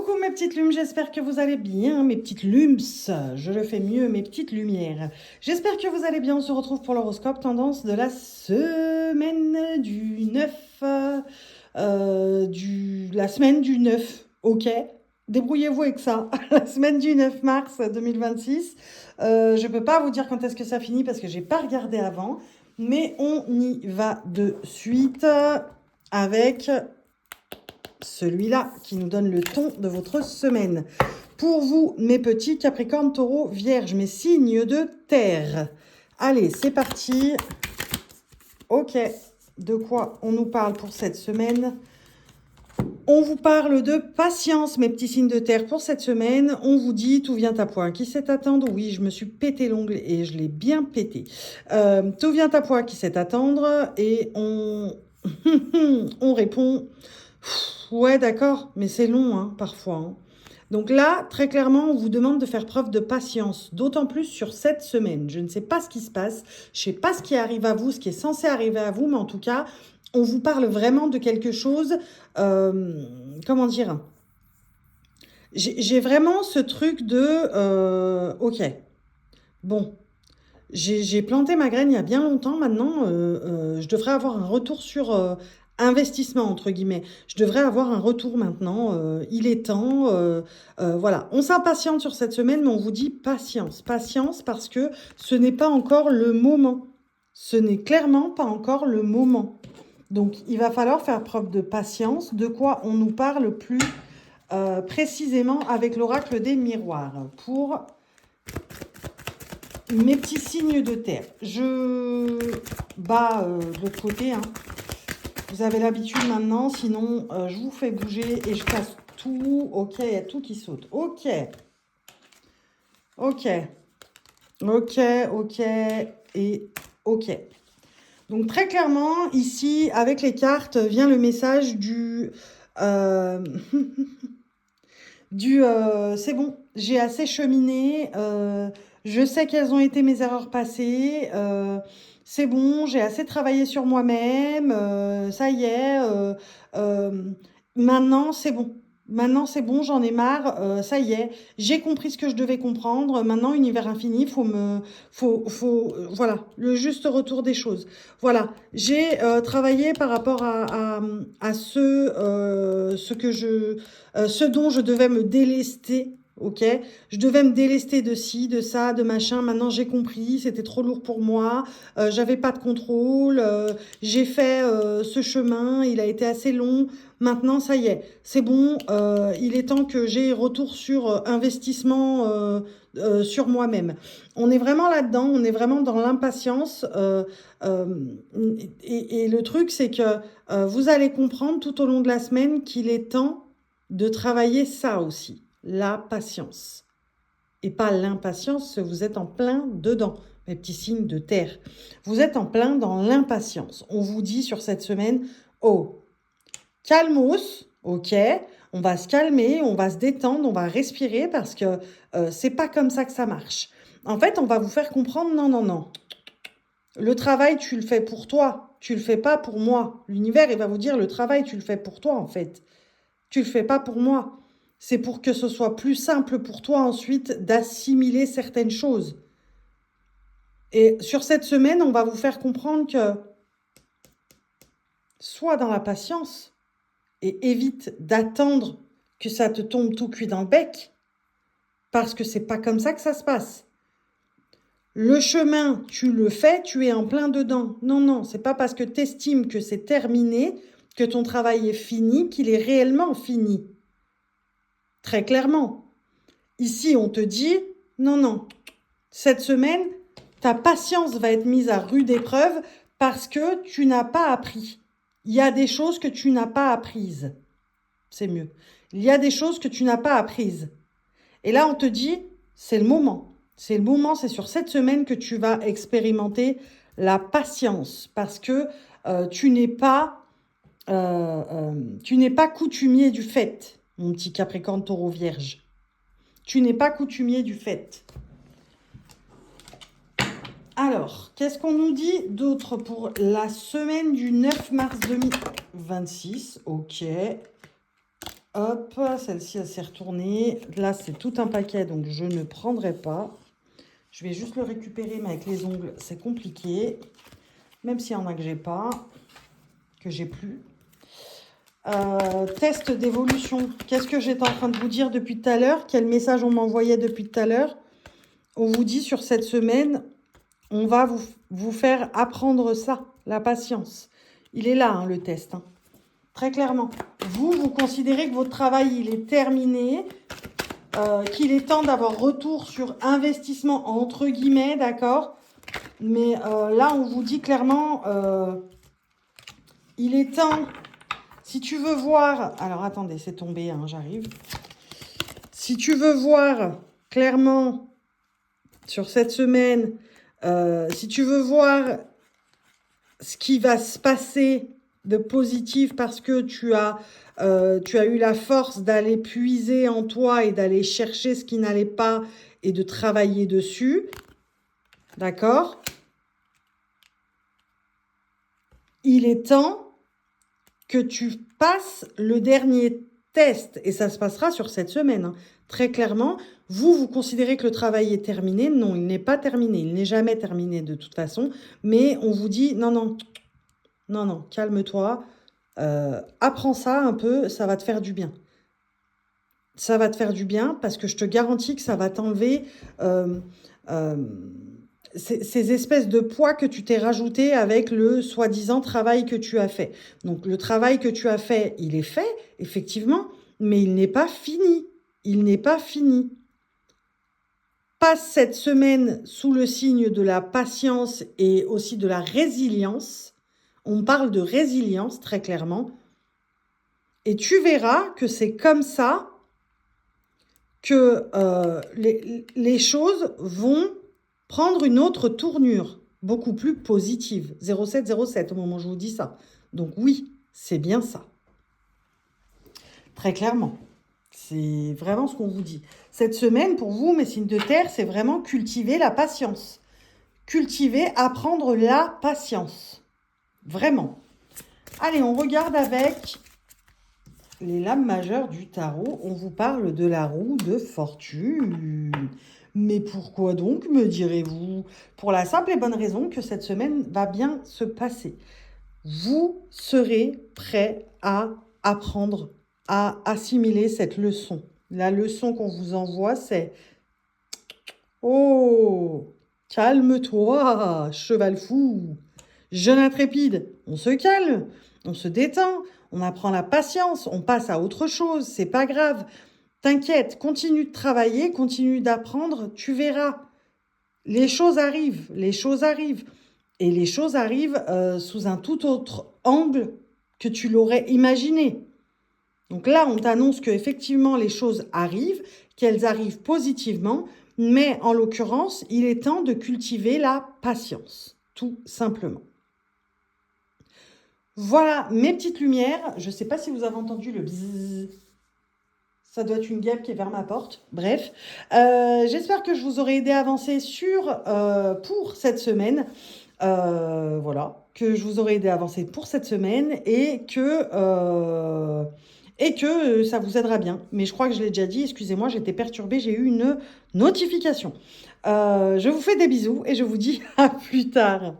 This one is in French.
Coucou mes petites lumes, j'espère que vous allez bien, mes petites lumes, je le fais mieux, mes petites lumières. J'espère que vous allez bien, on se retrouve pour l'horoscope tendance de la semaine du 9, la semaine du 9, ok? Débrouillez-vous avec ça, la semaine du 9 mars 2026. Je ne peux pas vous dire quand est-ce que ça finit parce que j'ai pas regardé avant, mais on y va de suite avec celui-là qui nous donne le ton de votre semaine. Pour vous, mes petits Capricorne, Taureau, Vierge, mes signes de terre. Allez, c'est parti. Ok, de quoi on nous parle pour cette semaine? On vous parle de patience, mes petits signes de terre, pour cette semaine. On vous dit, tout vient à point. Qui sait attendre? Oui, je me suis pété l'ongle et je l'ai bien pété. Tout vient à point, qui sait attendre? Et on, on répond... Ouais, d'accord, mais c'est long, hein, parfois. Hein. Donc là, très clairement, on vous demande de faire preuve de patience, d'autant plus sur cette semaine. Je ne sais pas ce qui se passe, je ne sais pas ce qui arrive à vous, ce qui est censé arriver à vous, mais en tout cas, on vous parle vraiment de quelque chose, comment dire, j'ai vraiment ce truc de, ok, bon, j'ai planté ma graine il y a bien longtemps maintenant. Je devrais avoir un retour sur investissement, entre guillemets. Je devrais avoir un retour maintenant. Il est temps. Voilà. On s'impatiente sur cette semaine, mais on vous dit patience. Patience parce que ce n'est pas encore le moment. Ce n'est clairement pas encore le moment. Donc, il va falloir faire preuve de patience. De quoi on nous parle plus précisément avec l'oracle des miroirs pour mes petits signes de terre. Je bats de l'autre côté. Hein. Vous avez l'habitude maintenant. Sinon, je vous fais bouger et je casse tout. Ok, il y a tout qui saute. Ok. Ok. Ok, ok et ok. Donc, très clairement, ici, avec les cartes, vient le message du... c'est bon, j'ai assez cheminé, je sais quelles ont été mes erreurs passées, c'est bon, j'ai assez travaillé sur moi-même, ça y est, euh, maintenant c'est bon. Maintenant c'est bon, j'en ai marre, ça y est, j'ai compris ce que je devais comprendre. Maintenant, univers infini, voilà, le juste retour des choses. Voilà, j'ai travaillé par rapport à ce dont je devais me délester, ok? Je devais me délester de ci, de ça, de machin. Maintenant, j'ai compris, c'était trop lourd pour moi. J'avais pas de contrôle. J'ai fait ce chemin, il a été assez long. Maintenant, ça y est, c'est bon. Il est temps que j'ai retour sur investissement sur moi-même. On est vraiment là-dedans, on est vraiment dans l'impatience. Euh, et le truc, c'est que vous allez comprendre tout au long de la semaine qu'il est temps de travailler ça aussi, la patience. Et pas l'impatience, vous êtes en plein dedans, mes petits signes de terre. Vous êtes en plein dans l'impatience. On vous dit sur cette semaine, oh, calmos, ok, on va se calmer, on va se détendre, on va respirer parce que c'est pas comme ça que ça marche. En fait, on va vous faire comprendre, non, non, non. Le travail, tu le fais pour toi, tu le fais pas pour moi. L'univers, il va vous dire, le travail, tu le fais pour toi, en fait. Tu le fais pas pour moi. C'est pour que ce soit plus simple pour toi ensuite d'assimiler certaines choses. Et sur cette semaine, on va vous faire comprendre que sois dans la patience et évite d'attendre que ça te tombe tout cuit dans le bec, parce que c'est pas comme ça que ça se passe. Le chemin, tu le fais, tu es en plein dedans. Non, non, c'est pas parce que tu estimes que c'est terminé, que ton travail est fini, qu'il est réellement fini. Très clairement. Ici, on te dit, non, non, cette semaine, ta patience va être mise à rude épreuve parce que tu n'as pas appris. Il y a des choses que tu n'as pas apprises. C'est mieux. Il y a des choses que tu n'as pas apprises. Et là, on te dit, c'est le moment. C'est le moment, c'est sur cette semaine que tu vas expérimenter la patience parce que tu n'es pas coutumier du fait, mon petit Capricorne Taureau Vierge. Tu n'es pas coutumier du fait. Alors, qu'est-ce qu'on nous dit d'autre pour la semaine du 9 mars 2026? Ok. Hop, celle-ci, elle s'est retournée. Là, c'est tout un paquet, donc je ne prendrai pas. Je vais juste le récupérer, mais avec les ongles, c'est compliqué. Même s'il y en a que j'ai pas, que j'ai plus. Test d'évolution. Qu'est-ce que j'étais en train de vous dire depuis tout à l'heure? Quel message on m'envoyait depuis tout à l'heure? On vous dit sur cette semaine, on va vous faire apprendre ça, la patience. Il est là, hein, le test. Hein. Très clairement. Vous considérez que votre travail, il est terminé, qu'il est temps d'avoir retour sur investissement, entre guillemets, d'accord? Mais là, on vous dit clairement, il est temps, si tu veux voir... Alors, attendez, c'est tombé, hein, j'arrive. Si tu veux voir clairement sur cette semaine, si tu veux voir ce qui va se passer de positif parce que tu as eu la force d'aller puiser en toi et d'aller chercher ce qui n'allait pas et de travailler dessus, d'accord? Il est temps que tu passes le dernier test et ça se passera sur cette semaine. Hein. Très clairement, vous considérez que le travail est terminé. Non, il n'est pas terminé. Il n'est jamais terminé de toute façon. Mais on vous dit, non, non, non, non, calme-toi. Apprends ça un peu, ça va te faire du bien. Ça va te faire du bien parce que je te garantis que ça va t'enlever ces espèces de poids que tu t'es rajouté avec le soi-disant travail que tu as fait. Donc le travail que tu as fait, il est fait, effectivement, mais il n'est pas fini. Il n'est pas fini. Passe cette semaine sous le signe de la patience et aussi de la résilience. On parle de résilience, très clairement. Et tu verras que c'est comme ça que les choses vont prendre une autre tournure, beaucoup plus positive. 0707 au moment où je vous dis ça. Donc oui, c'est bien ça. Très clairement. C'est vraiment ce qu'on vous dit. Cette semaine, pour vous, mes signes de terre, c'est vraiment cultiver la patience. Cultiver, apprendre la patience. Vraiment. Allez, on regarde avec les lames majeures du tarot. On vous parle de la roue de fortune. Mais pourquoi donc, me direz-vous? Pour la simple et bonne raison que cette semaine va bien se passer. Vous serez prêt à apprendre, à assimiler cette leçon. La leçon qu'on vous envoie, c'est « Oh, calme-toi, cheval fou, jeune intrépide, on se calme, on se détend, on apprend la patience, on passe à autre chose, c'est pas grave. T'inquiète, continue de travailler, continue d'apprendre, tu verras. Les choses arrivent, les choses arrivent. Et les choses arrivent sous un tout autre angle que tu l'aurais imaginé. Donc là, on t'annonce qu'effectivement, les choses arrivent, qu'elles arrivent positivement, mais en l'occurrence, il est temps de cultiver la patience, tout simplement. Voilà mes petites lumières. Je ne sais pas si vous avez entendu le bzzz. Ça doit être une guêpe qui est vers ma porte. Bref, j'espère que je vous aurai aidé à avancer pour cette semaine. Voilà, que je vous aurai aidé à avancer pour cette semaine et que ça vous aidera bien. Mais je crois que je l'ai déjà dit, excusez-moi, j'étais perturbée, j'ai eu une notification. Je vous fais des bisous et je vous dis à plus tard.